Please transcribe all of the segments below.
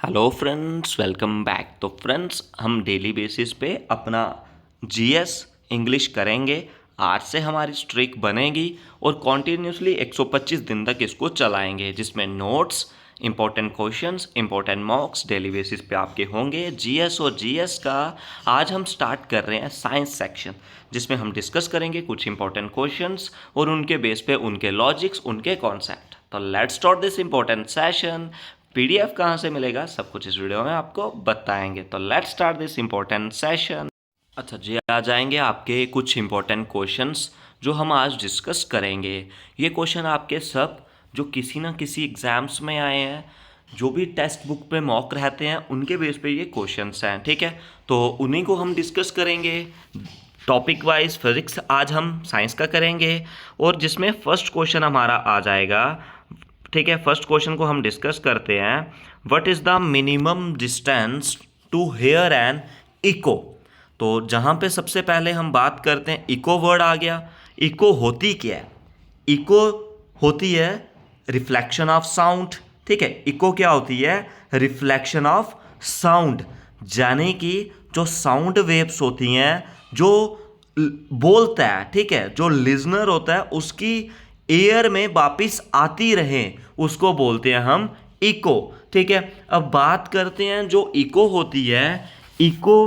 Hello friends, welcome back. तो friends, हम daily basis पे अपना जीएस इंग्लिश करेंगे। आज से हमारी स्ट्रिक बनेगी और कॉन्टीन्यूसली 125 दिन तक इसको चलाएंगे, जिसमें notes, important questions, important मॉक्स daily basis पे आपके होंगे। जीएस और जीएस का आज हम स्टार्ट कर रहे हैं साइंस सेक्शन, जिसमें हम डिस्कस करेंगे कुछ इंपॉर्टेंट क्वेश्चंस और उनके बेस पे उनके लॉजिक्स, उनके कॉन्सेप्ट। तो let's start this important session. PDF कहाँ से मिलेगा, सब कुछ इस वीडियो में आपको बताएंगे। तो let's start this important session. अच्छा जी, आ जाएंगे आपके कुछ इंपॉर्टेंट क्वेश्चंस जो हम आज डिस्कस करेंगे। ये क्वेश्चन आपके सब जो किसी ना किसी एग्जाम्स में आए हैं, जो भी टेक्स्ट बुक पे मॉक रहते हैं, उनके बेस पे ये क्वेश्चंस हैं। ठीक है, तो उन्हीं को हम डिस्कस करेंगे टॉपिक वाइज। फिजिक्स आज हम साइंस का करेंगे और जिसमें फर्स्ट क्वेश्चन हमारा आ जाएगा। ठीक है, फर्स्ट क्वेश्चन को हम डिस्कस करते हैं। What is the minimum distance to hear an echo. तो जहां पे सबसे पहले हम बात करते हैं, इको वर्ड आ गया। इको होती क्या है? इको होती है रिफ्लेक्शन ऑफ साउंड। ठीक है, इको क्या होती है? रिफ्लेक्शन ऑफ साउंड, यानी कि जो साउंड वेव्स होती हैं, जो बोलता है, ठीक है, जो लिजनर होता है उसकी एयर में वापिस आती रहे, उसको बोलते हैं हम इको। ठीक है, अब बात करते हैं जो इको होती है। इको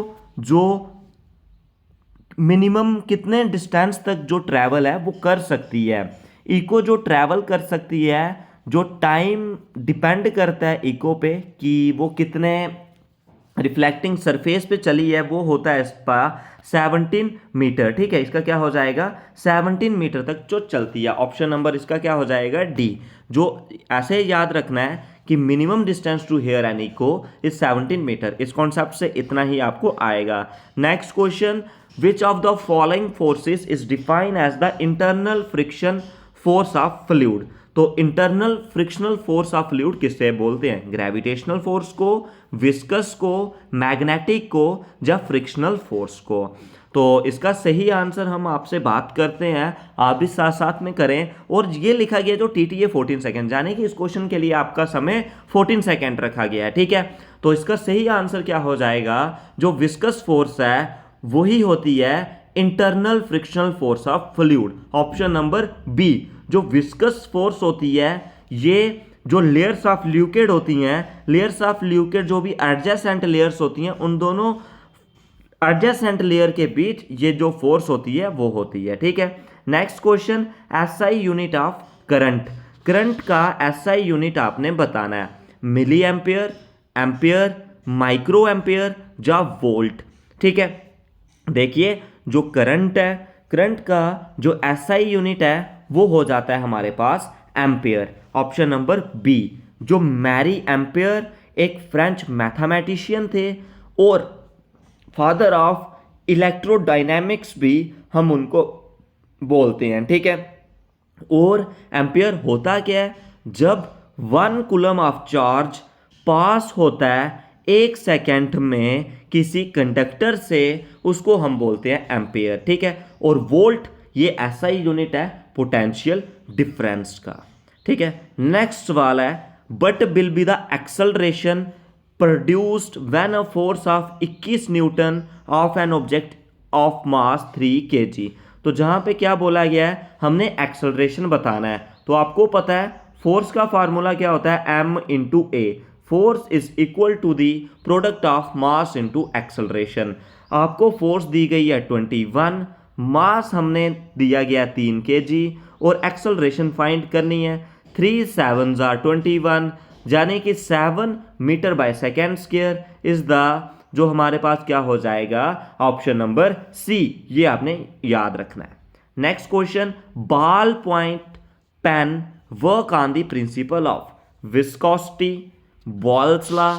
जो मिनिमम कितने डिस्टेंस तक जो ट्रैवल है वो कर सकती है। इको जो ट्रैवल कर सकती है, जो टाइम डिपेंड करता है इको पे कि वो कितने रिफ्लेक्टिंग सरफेस पे चली है, वो होता है इसका 17 मीटर। ठीक है, इसका क्या हो जाएगा? 17 मीटर तक जो चलती है। ऑप्शन नंबर इसका क्या हो जाएगा? डी। जो ऐसे याद रखना है कि minimum distance to hear an echo is 17 metre. इस कॉन्सेप्ट से इतना ही आपको आएगा। Next question, which of the following forces is defined as the internal friction force of fluid. तो internal frictional force of fluid किससे बोलते हैं? ग्रेविटेशनल फोर्स को, विस्कस को, मैग्नेटिक को, या फ्रिक्शनल फोर्स को। तो इसका सही आंसर हम आपसे बात करते हैं, आप भी साथ साथ में करें। और ये लिखा गया जो टीटीए 14 सेकेंड, यानी कि इस क्वेश्चन के लिए आपका समय 14 सेकेंड रखा गया है। ठीक है, तो इसका सही आंसर क्या हो जाएगा? जो विस्कस फोर्स है वही होती है internal frictional force of fluid. Option number B. जो विस्कस फोर्स होती है, ये जो लेयर्स ऑफ लिक्विड होती हैं, लेयर्स ऑफ लिक्विड जो भी एडजेसेंट लेयर्स होती हैं, उन दोनों एडजेसेंट लेयर के बीच ये जो फोर्स होती है वो होती है। ठीक है, next question, SI unit of current. Current का एसआई यूनिट आपने बताना है। Milliampere, ampere, microampere या वोल्ट। ठीक है, देखिए जो करंट है, करंट का जो एसआई यूनिट है वो हो जाता है हमारे पास एम्पियर। Option number B. जो मैरी एम्पियर एक फ्रेंच मैथमेटिशियन थे और फादर ऑफ इलेक्ट्रोडायनेमिक्स भी हम उनको बोलते हैं। ठीक है, और एम्पियर होता क्या है? जब 1 कूलम ऑफ चार्ज पास होता है 1 सेकेंड में किसी कंडक्टर से, उसको हम बोलते हैं एम्पियर। ठीक है, और वोल्ट ये ऐसा ही यूनिट है पोटेंशियल डिफरेंस का। ठीक है, नेक्स्ट वाला है, but will be the acceleration produced when a force of 21 Newton of an object of mass 3 kg। तो जहां पे क्या बोला गया है, हमने एक्सेलरेशन बताना है। तो आपको पता है फोर्स का फार्मूला क्या होता है? m into A. Force is equal to the product of mass into acceleration. आपको फोर्स दी गई है 21, मास हमने दिया गया 3 kg, और एक्सेलरेशन फाइंड करनी है। 3 7s are 21, यानी कि 7 metre by second square is the, जो हमारे पास क्या हो जाएगा? Option number C. ये आपने याद रखना है। Next question, ball point pen work on the principle of viscosity, Boyle's law,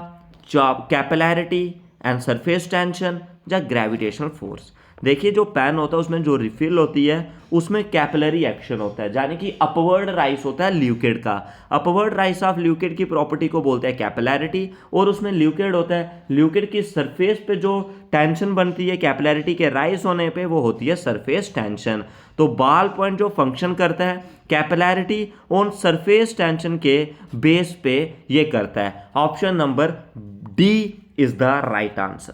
capillarity and surface tension या ग्रेविटेशनल फोर्स। देखिए जो पेन होता है उसमें जो रिफिल होती है उसमें कैपिलरी एक्शन होता है, यानी कि अपवर्ड राइस होता है लिक्विड का। अपवर्ड राइस ऑफ लिक्विड की प्रॉपर्टी को बोलते हैं कैपिलैरिटी, और उसमें लिक्विड होता है, लिक्विड की सरफेस पे जो टेंशन बनती है कैपिलैरिटी के राइस होने पे वो होती है सरफेस टेंशन। तो बॉल पॉइंट जो फंक्शन करता है कैपिलैरिटी ऑन सरफेस टेंशन के बेस पे ये करता है। Option number D is the right answer.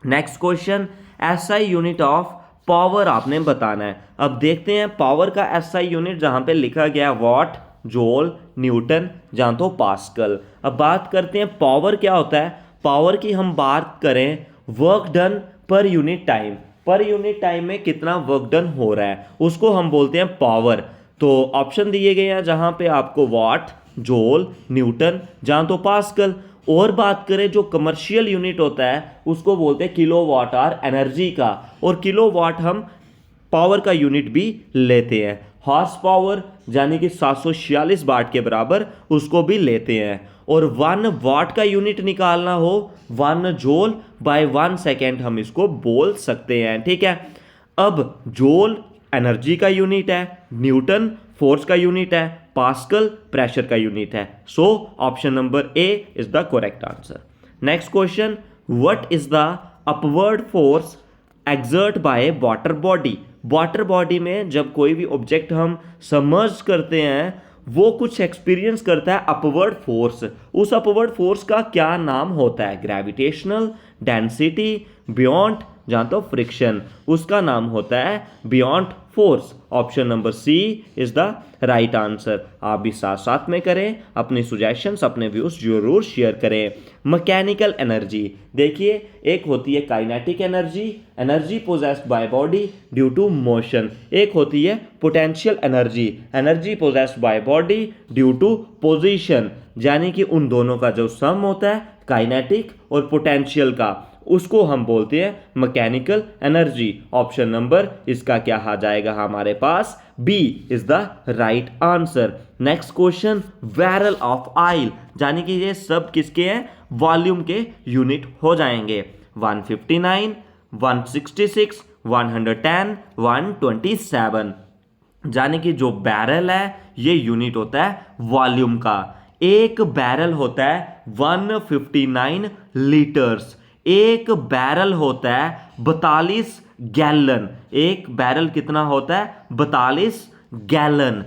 Next question, SI unit of power आपने बताना है। अब देखते हैं पावर का एसआई यूनिट जहां पे लिखा गया वॉट, जूल, न्यूटन, जान तो पास्कल। अब बात करते हैं पावर क्या होता है। पावर की हम बात करें work done per unit time, per unit time में कितना वर्क डन हो रहा है उसको हम बोलते हैं पावर। तो ऑप्शन दिए गए हैं जहां पे आपको वॉट, जूल, न्यूटन, जान तो पास्कल। और बात करें जो कमर्शियल यूनिट होता है उसको बोलते हैं किलो वाट आवर एनर्जी का, और किलो वाट हम पावर का यूनिट भी लेते हैं। हॉर्स पावर यानी कि 746 वाट के बराबर उसको भी लेते हैं। और 1 वाट का यूनिट निकालना हो 1 जूल बाय 1 सेकेंड हम इसको बोल सकते हैं, ठीक है। अब जूल एनर्जी का यूनिट है, न्यूटन फोर्स का यूनिट है, पास्कल प्रेशर का यूनिट है। So option number A is the correct answer. Next question, what is the upward force exert by water body. Water body में जब कोई भी ऑब्जेक्ट हम सबमर्ज करते हैं वो कुछ एक्सपीरियंस करता है अपवर्ड फोर्स। उस अपवर्ड फोर्स का क्या नाम होता है? ग्रेविटेशनल, डेंसिटी, बियॉन्ड, जहां तो फ्रिक्शन। उसका नाम होता है buoyant force. Option number C is the right answer. आप भी साथ साथ में करें, अपने सुजेशंस, अपने व्यूज जरूर शेयर करें। मैकेनिकल एनर्जी, देखिए एक होती है kinetic energy, energy possessed by body due to motion. एक होती है potential energy, energy possessed by body due to position. यानी कि उन दोनों का जो सम होता है काइनेटिक और पोटेंशियल का, उसको हम बोलते हैं मैकेनिकल एनर्जी। ऑप्शन नंबर इसका क्या आ जाएगा हमारे पास? B is the right answer. Next question, barrel of oil, यानी कि ये सब किसके हैं? वॉल्यूम के यूनिट हो जाएंगे। 159, 166, 110, 127। यानी कि जो बैरल है ये यूनिट होता है वॉल्यूम का। एक बैरल होता है 159 लीटर्स। एक बैरल होता है 42 गैलन। एक बैरल कितना होता है? 42 गैलन।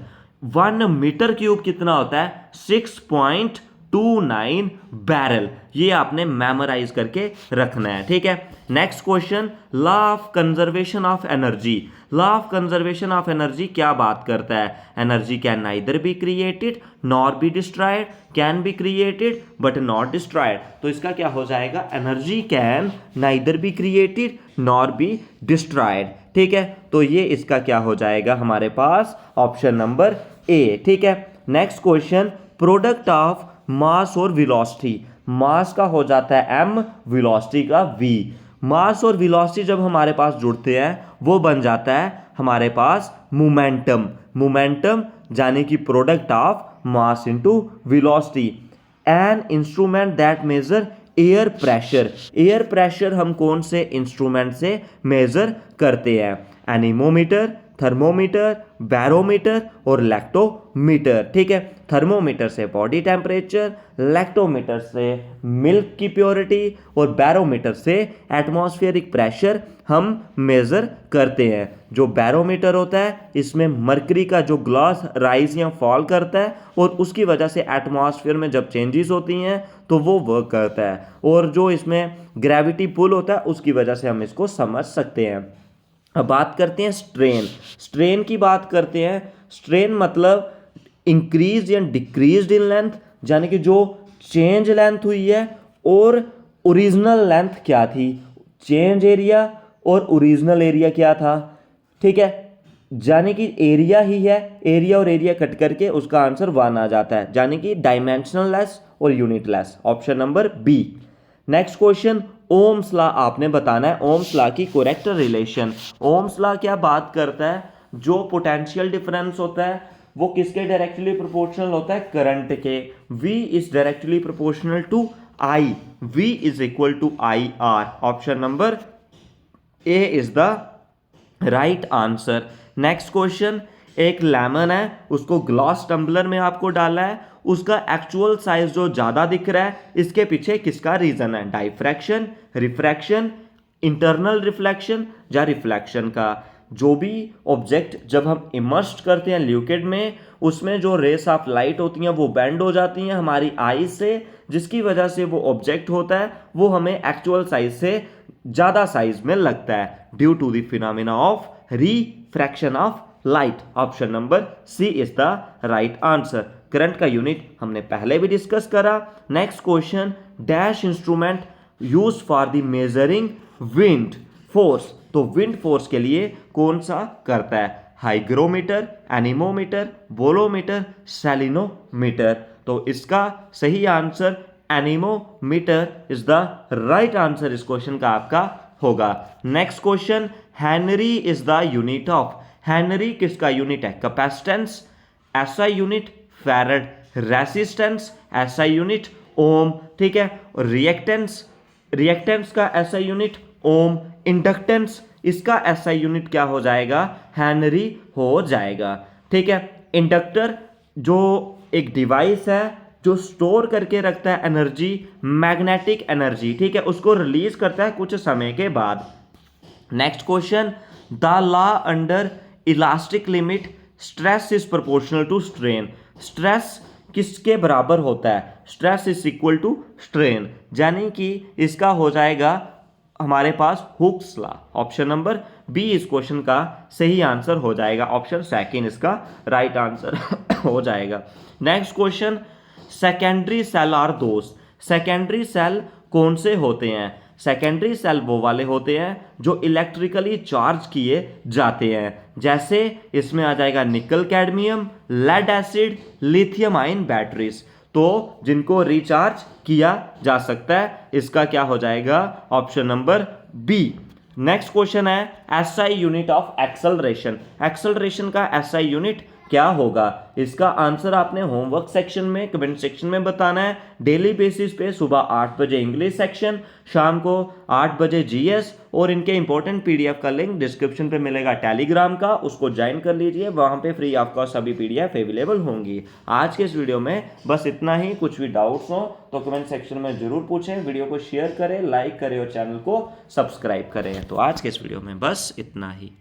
1 मीटर क्यूब कितना होता है? 6.29 बैरल। ये आपने मेमोराइज करके रखना है, ठीक है। Next question, law of conservation of energy. Law of conservation of energy क्या बात करता है? Energy can neither be created nor be destroyed, can be created but not destroyed. तो इसका क्या हो जाएगा? Energy can neither be created nor be destroyed, ठीक है। तो ये इसका क्या हो जाएगा हमारे पास? ऑप्शन नंबर ए, ठीक है। नेक्स्ट क्वेश्चन, प्रोडक्ट ऑफ मास और वेलोसिटी। मास का हो जाता है m, वेलोसिटी का v। मास और वेलोसिटी जब हमारे पास जुड़ते हैं वो बन जाता है हमारे पास मोमेंटम। मोमेंटम यानी कि product of mass into velocity. An instrument that measure air pressure. Air pressure हम कौन से इंस्ट्रूमेंट से मेजर करते हैं? एनीमोमीटर, थर्मोमीटर, बैरोमीटर और लैक्टोमीटर, ठीक है। थर्मोमीटर से बॉडी टेम्परेचर, लैक्टोमीटर से मिल्क की प्योरिटी और बैरोमीटर से एटमॉस्फेरिक प्रेशर हम मेजर करते हैं। जो बैरोमीटर होता है इसमें मरकरी का जो ग्लास राइज या फॉल करता है और उसकी वजह से एटमॉस्फेयर में जब चेंजेस होती हैं तो वो वर्क करता है। और जो इसमें ग्रेविटी पुल होता है उसकी वजह से हम इसको समझ सकते हैं। अब बात करते हैं स्ट्रेन। स्ट्रेन की बात करते हैं। स्ट्रेन मतलब इंक्रीज या डिक्रीज इन लेंथ, यानी कि जो चेंज लेंथ हुई है और ओरिजिनल लेंथ क्या थी। चेंज एरिया और ओरिजिनल एरिया क्या था, ठीक है। यानी कि एरिया ही है, एरिया और एरिया कट करके उसका आंसर 1 आ जाता है, यानी कि डायमेंशनल लेस और unitless. Option number B. Next question, Ohm's law आपने बताना है। ओम्स लॉ की करेक्ट रिलेशन। ओम्स लॉ क्या बात करता है? जो पोटेंशियल डिफरेंस होता है वो किसके डायरेक्टली प्रोपोर्शनल होता है? करंट के। V is directly proportional to I, V is equal to I R। Option number A is the right answer. Next question, एक लेमन है, उसको ग्लास टम्बलर में आपको डाला है, उसका एक्चुअल साइज जो ज्यादा दिख रहा है, इसके पीछे किसका रीजन है? डाइफ्रैक्शन, रिफ्रैक्शन, इंटरनल रिफ्लेक्शन या रिफ्लेक्शन का। जो भी ऑब्जेक्ट जब हम इमर्स्ड करते हैं लिक्विड में, उसमें जो रेस ऑफ लाइट होती हैं वो बेंड हो जाती हैं हमारी आई से, जिसकी वजह से वो ऑब्जेक्ट होता है वो हमें एक्चुअल साइज से ज्यादा साइज में लगता है, due to the phenomena of refraction of light. Option number C is the right answer. Current का यूनिट हमने पहले भी डिस्कस करा। Next question, dash instrument use for the measuring wind force. तो विंड फोर्स के लिए कौन सा करता है? Hygrometer, anemometer, bolometer, selenometer. तो इसका सही answer anemometer is the right answer इस क्वेश्चन का आपका होगा। Next question, henry is the unit of. Henry किसका यूनिट है? Capacitance, SI unit, farad, resistance, SI unit, ohm. ठीक है, और रिएक्टेंस, रिएक्टेंस का एसआई यूनिट ओम। इंडक्टेंस, इसका एसआई यूनिट क्या हो जाएगा? हेनरी हो जाएगा। ठीक है, इंडक्टर जो एक डिवाइस है जो स्टोर करके रखता है एनर्जी, मैग्नेटिक एनर्जी, ठीक है, उसको रिलीज करता है कुछ समय के बाद। Next question, the law under elastic limit stress is proportional to strain. Stress किसके बराबर होता है? Stress is equal to strain, यानी कि इसका हो जाएगा हमारे पास Hooke's law. Option number B इस क्वेश्चन का सही आंसर हो जाएगा। ऑप्शन सेकंड इसका राइट आंसर हो जाएगा। Next question, secondary cell are those. Secondary cell कौन से होते हैं? सेकेंडरी सेल वो वाले होते हैं जो इलेक्ट्रिकली चार्ज किए जाते हैं, जैसे इसमें आ जाएगा nickel cadmium, lead acid, lithium ion batteries. तो जिनको रिचार्ज किया जा सकता है, इसका क्या हो जाएगा? Option number B. Next question है SI unit of acceleration. Acceleration का एसआई यूनिट क्या होगा? इसका आंसर आपने होमवर्क सेक्शन में, कमेंट सेक्शन में बताना है। डेली बेसिस पे सुबह 8 बजे इंग्लिश सेक्शन, शाम को 8 बजे जीएस, और इनके इंपॉर्टेंट पीडीएफ का लिंक डिस्क्रिप्शन पे मिलेगा टेलीग्राम का, उसको ज्वाइन कर लीजिए, वहां पे फ्री ऑफ कॉस्ट सभी पीडीएफ अवेलेबल होंगी। आज के इस वीडियो में बस इतना ही। कुछ भी डाउट्स हो तो कमेंट सेक्शन में जरूर पूछें, वीडियो को शेयर करें, लाइक करें और चैनल को सब्सक्राइब करें। तो आज के इस वीडियो में बस इतना ही।